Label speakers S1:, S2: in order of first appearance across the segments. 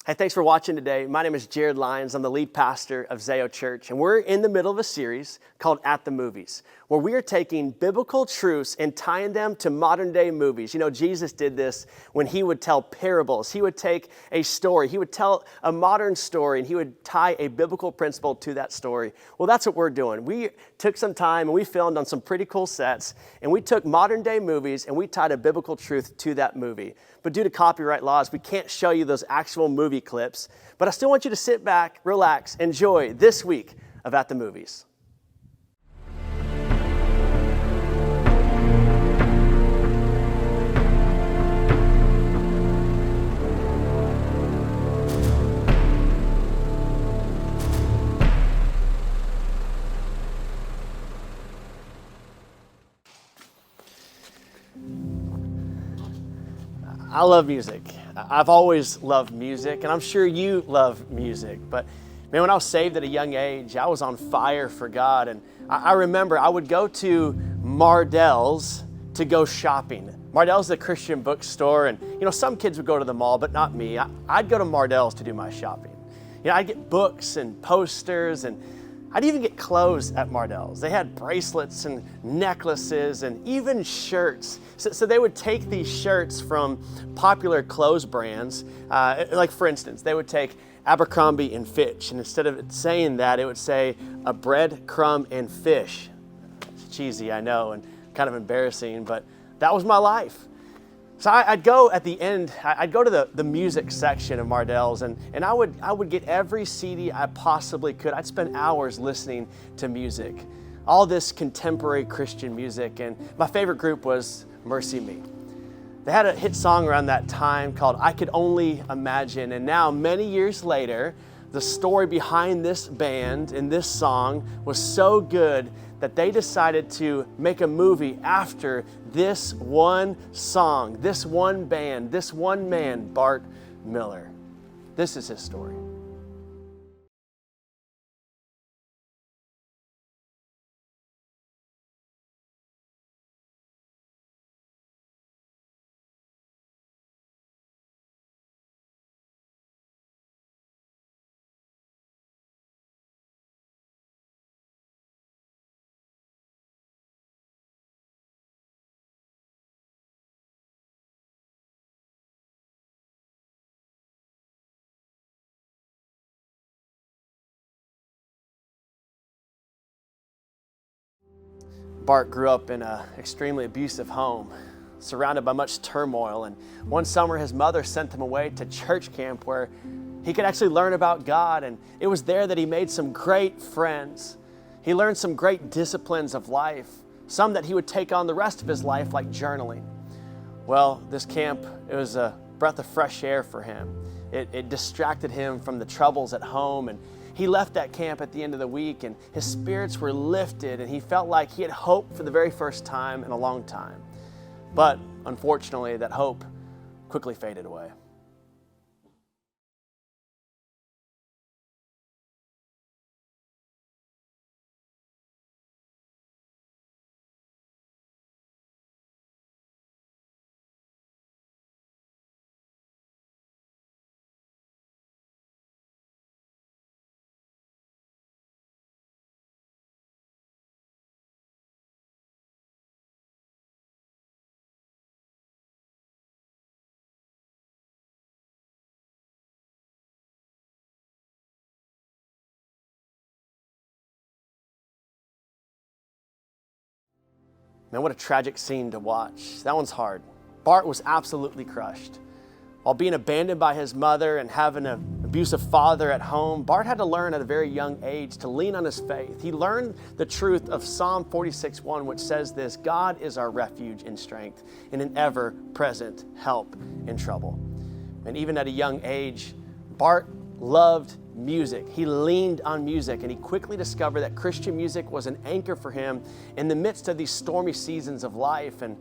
S1: Hey, thanks for watching today. My name is Jared Lyons. I'm the lead pastor of Zayo Church, and we're in the middle of a series called At the Movies, where we are taking biblical truths and tying them to modern day movies. You know, Jesus did this when he would tell parables. He would take a story, he would tell a modern story, and he would tie a biblical principle to that story. Well, that's what we're doing. We took some time and we filmed on some pretty cool sets, and we took modern day movies and we tied a biblical truth to that movie. But due to copyright laws, we can't show you those actual movie clips. But I still want you to sit back, relax, enjoy this week of At the Movies. I love music. I've always loved music, and I'm sure you love music. But man, when I was saved at a young age, I was on fire for God. And I remember I would go to Mardel's to go shopping. Mardel's is a Christian bookstore, and you know, some kids would go to the mall, but not me. I'd go to Mardel's to do my shopping. You know, I'd get books and posters, and I'd even get clothes at Mardel's. They had bracelets and necklaces and even shirts. So they would take these shirts from popular clothes brands, like for instance, they would take Abercrombie and Fitch, and instead of it saying that, it would say a bread, crumb, and fish. It's cheesy, I know, and kind of embarrassing, but that was my life. So I'd go at the end, I'd go to the music section of Mardel's, and I would get every CD I possibly could. I'd spend hours listening to music, all this contemporary Christian music, and my favorite group was Mercy Me. They had a hit song around that time called I Could Only Imagine, and now many years later, the story behind this band and this song was so good that they decided to make a movie after this one song, this one band, this one man, Bart Miller. This is his story. Bart grew up in an extremely abusive home, surrounded by much turmoil, and one summer his mother sent him away to church camp where he could actually learn about God, and it was there that he made some great friends. He learned some great disciplines of life, some that he would take on the rest of his life, like journaling. Well, this camp, it was a breath of fresh air for him. It distracted him from the troubles at home, and he left that camp at the end of the week, and his spirits were lifted, and he felt like he had hope for the very first time in a long time. But unfortunately, that hope quickly faded away. Man, what a tragic scene to watch. That one's hard. Bart was absolutely crushed. While being abandoned by his mother and having an abusive father at home, Bart had to learn at a very young age to lean on his faith. He learned the truth of Psalm 46:1, which says this: God is our refuge and strength and an ever-present help in trouble. And even at a young age, Bart loved music. He leaned on music, and he quickly discovered that Christian music was an anchor for him in the midst of these stormy seasons of life. And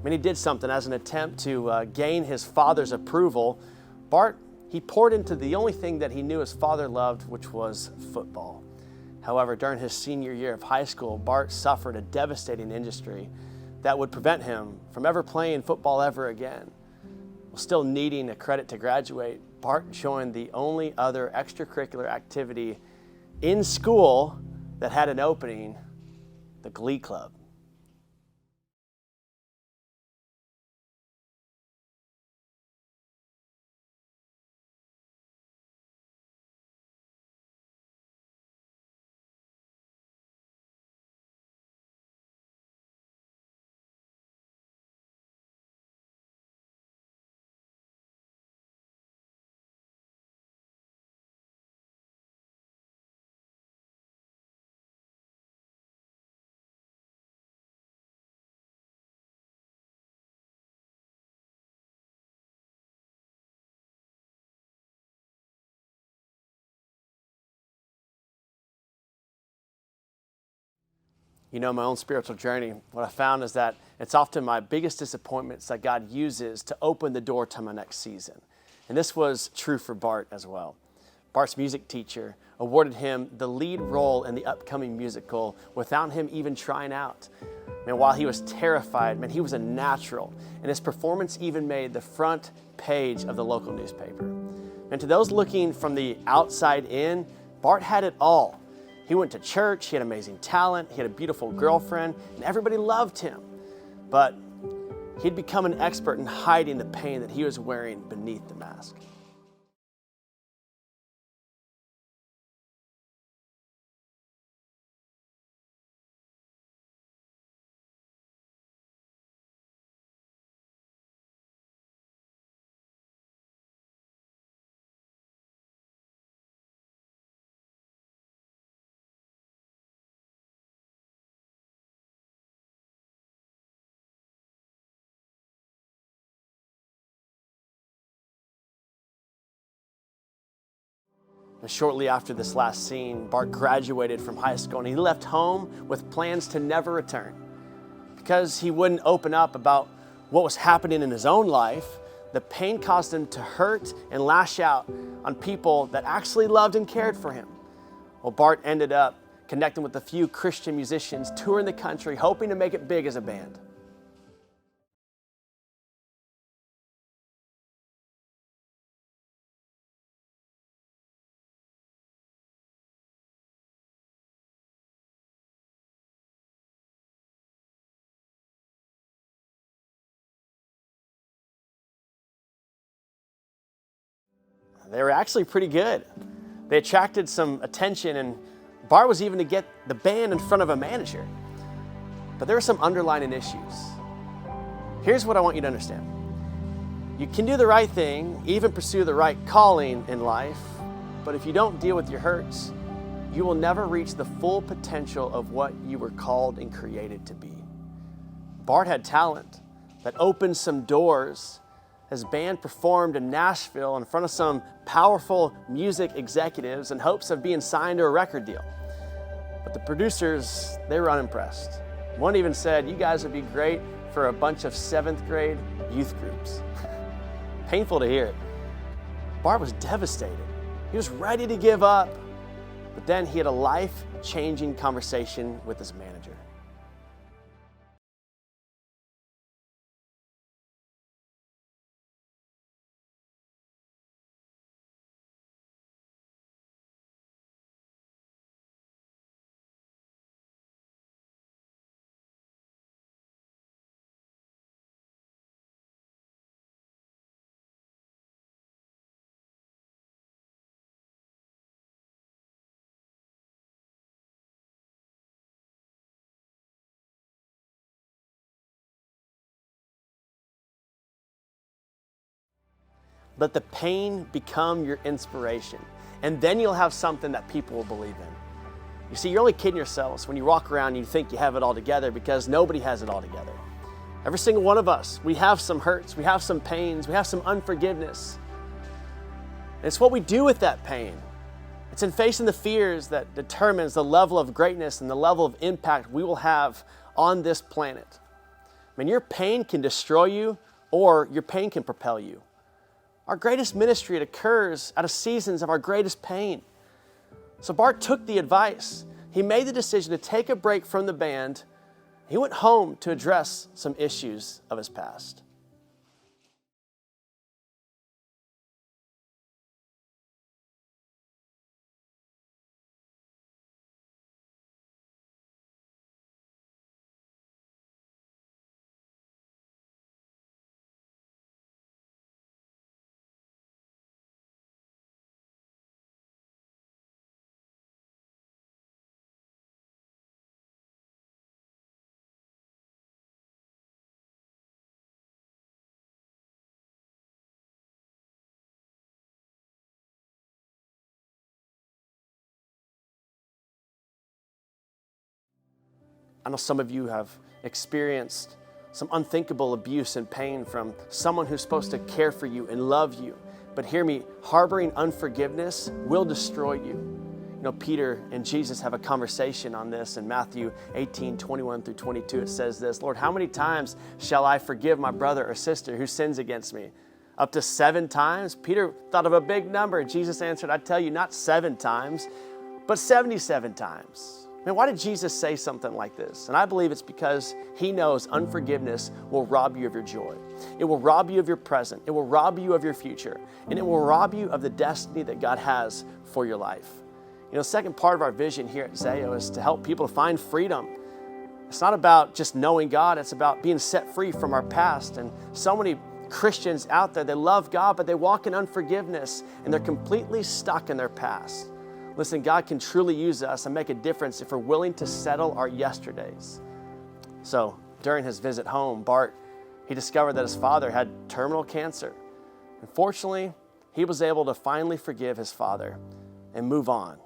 S1: when he did something as an attempt to gain his father's approval, Bart, he poured into the only thing that he knew his father loved, which was football. However, during his senior year of high school, Bart suffered a devastating injury that would prevent him from ever playing football ever again. While still needing a credit to graduate, Bart joined the only other extracurricular activity in school that had an opening, the Glee Club. You know, my own spiritual journey, what I found is that it's often my biggest disappointments that God uses to open the door to my next season. And this was true for Bart as well. Bart's music teacher awarded him the lead role in the upcoming musical without him even trying out. Man, while he was terrified, man, he was a natural, and his performance even made the front page of the local newspaper. And to those looking from the outside in, Bart had it all. He went to church, he had amazing talent, he had a beautiful girlfriend, and everybody loved him. But he'd become an expert in hiding the pain that he was wearing beneath the mask. And shortly after this last scene, Bart graduated from high school and he left home with plans to never return. Because he wouldn't open up about what was happening in his own life, the pain caused him to hurt and lash out on people that actually loved and cared for him. Well, Bart ended up connecting with a few Christian musicians, touring the country, hoping to make it big as a band. They were actually pretty good. They attracted some attention, and Bart was even to get the band in front of a manager. But there were some underlying issues. Here's what I want you to understand. You can do the right thing, even pursue the right calling in life, but if you don't deal with your hurts, you will never reach the full potential of what you were called and created to be. Bart had talent that opened some doors. His band performed in Nashville in front of some powerful music executives in hopes of being signed to a record deal. But the producers, they were unimpressed. One even said, "You guys would be great for a bunch of 7th grade youth groups." Painful to hear. Bart was devastated. He was ready to give up. But then he had a life-changing conversation with his manager. Let the pain become your inspiration, and then you'll have something that people will believe in. You see, you're only kidding yourselves when you walk around and you think you have it all together, because nobody has it all together. Every single one of us, we have some hurts, we have some pains, we have some unforgiveness. And it's what we do with that pain. It's in facing the fears that determines the level of greatness and the level of impact we will have on this planet. I mean, your pain can destroy you, or your pain can propel you. Our greatest ministry, it occurs out of seasons of our greatest pain. So Bart took the advice. He made the decision to take a break from the band. He went home to address some issues of his past. I know some of you have experienced some unthinkable abuse and pain from someone who's supposed to care for you and love you. But hear me, harboring unforgiveness will destroy you. You know, Peter and Jesus have a conversation on this in Matthew 18:21-22. It says this, Lord, how many times shall I forgive my brother or sister who sins against me? Up to 7 times? Peter thought of a big number. Jesus answered, I tell you, not 7 times, but 77 times. Man, why did Jesus say something like this? And I believe it's because he knows unforgiveness will rob you of your joy. It will rob you of your present. It will rob you of your future. And it will rob you of the destiny that God has for your life. You know, the second part of our vision here at Zayo is to help people to find freedom. It's not about just knowing God. It's about being set free from our past. And so many Christians out there, they love God, but they walk in unforgiveness and they're completely stuck in their past. Listen, God can truly use us and make a difference if we're willing to settle our yesterdays. So during his visit home, Bart, he discovered that his father had terminal cancer. And fortunately, he was able to finally forgive his father and move on.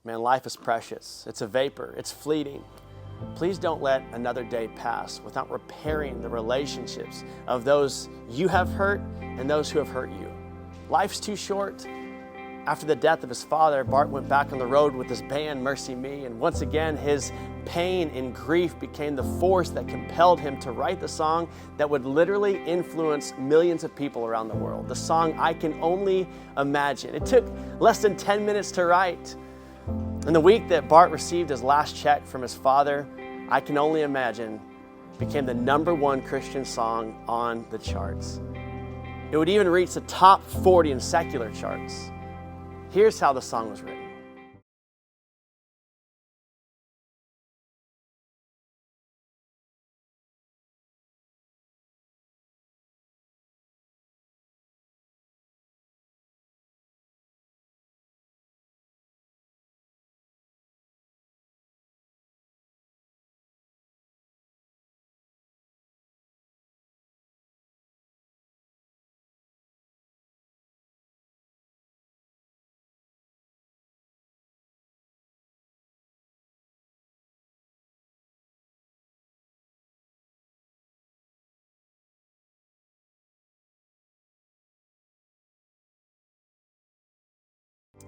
S1: Man, life is precious. It's a vapor. It's fleeting. Please don't let another day pass without repairing the relationships of those you have hurt and those who have hurt you. Life's too short. After the death of his father, Bart went back on the road with his band, Mercy Me, and once again, his pain and grief became the force that compelled him to write the song that would literally influence millions of people around the world. The song, I Can Only Imagine. It took less than 10 minutes to write. In the week that Bart received his last check from his father, I Can Only Imagine became the #1 Christian song on the charts. It would even reach the top 40 in secular charts. Here's how the song was written.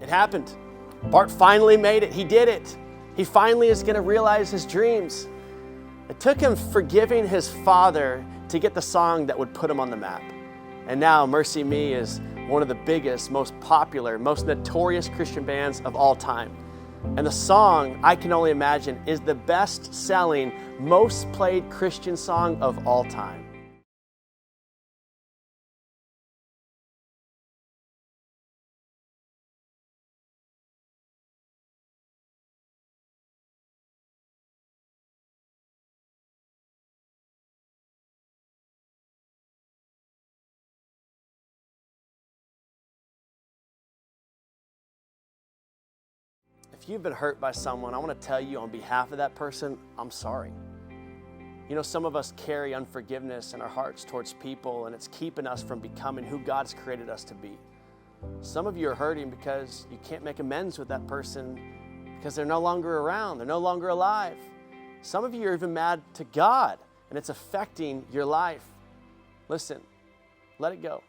S1: It happened. Bart finally made it. He did it. He finally is going to realize his dreams. It took him forgiving his father to get the song that would put him on the map. And now Mercy Me is one of the biggest, most popular, most notorious Christian bands of all time. And the song, I Can Only Imagine, is the best-selling, most played Christian song of all time. If you've been hurt by someone, I want to tell you on behalf of that person, I'm sorry. You know, some of us carry unforgiveness in our hearts towards people, and it's keeping us from becoming who God's created us to be. Some of you are hurting because you can't make amends with that person because they're no longer around, they're no longer alive. Some of you are even mad to God, and it's affecting your life. Listen, let it go.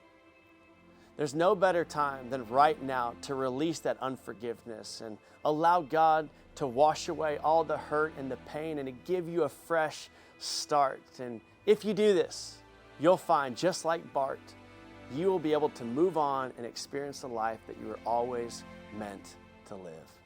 S1: There's no better time than right now to release that unforgiveness and allow God to wash away all the hurt and the pain and to give you a fresh start. And if you do this, you'll find, just like Bart, you will be able to move on and experience the life that you were always meant to live.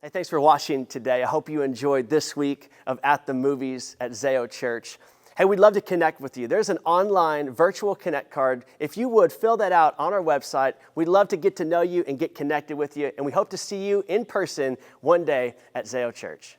S1: Hey, thanks for watching today. I hope you enjoyed this week of At the Movies at Zayo Church. Hey, we'd love to connect with you. There's an online virtual connect card. If you would, fill that out on our website. We'd love to get to know you and get connected with you, and we hope to see you in person one day at Zayo Church.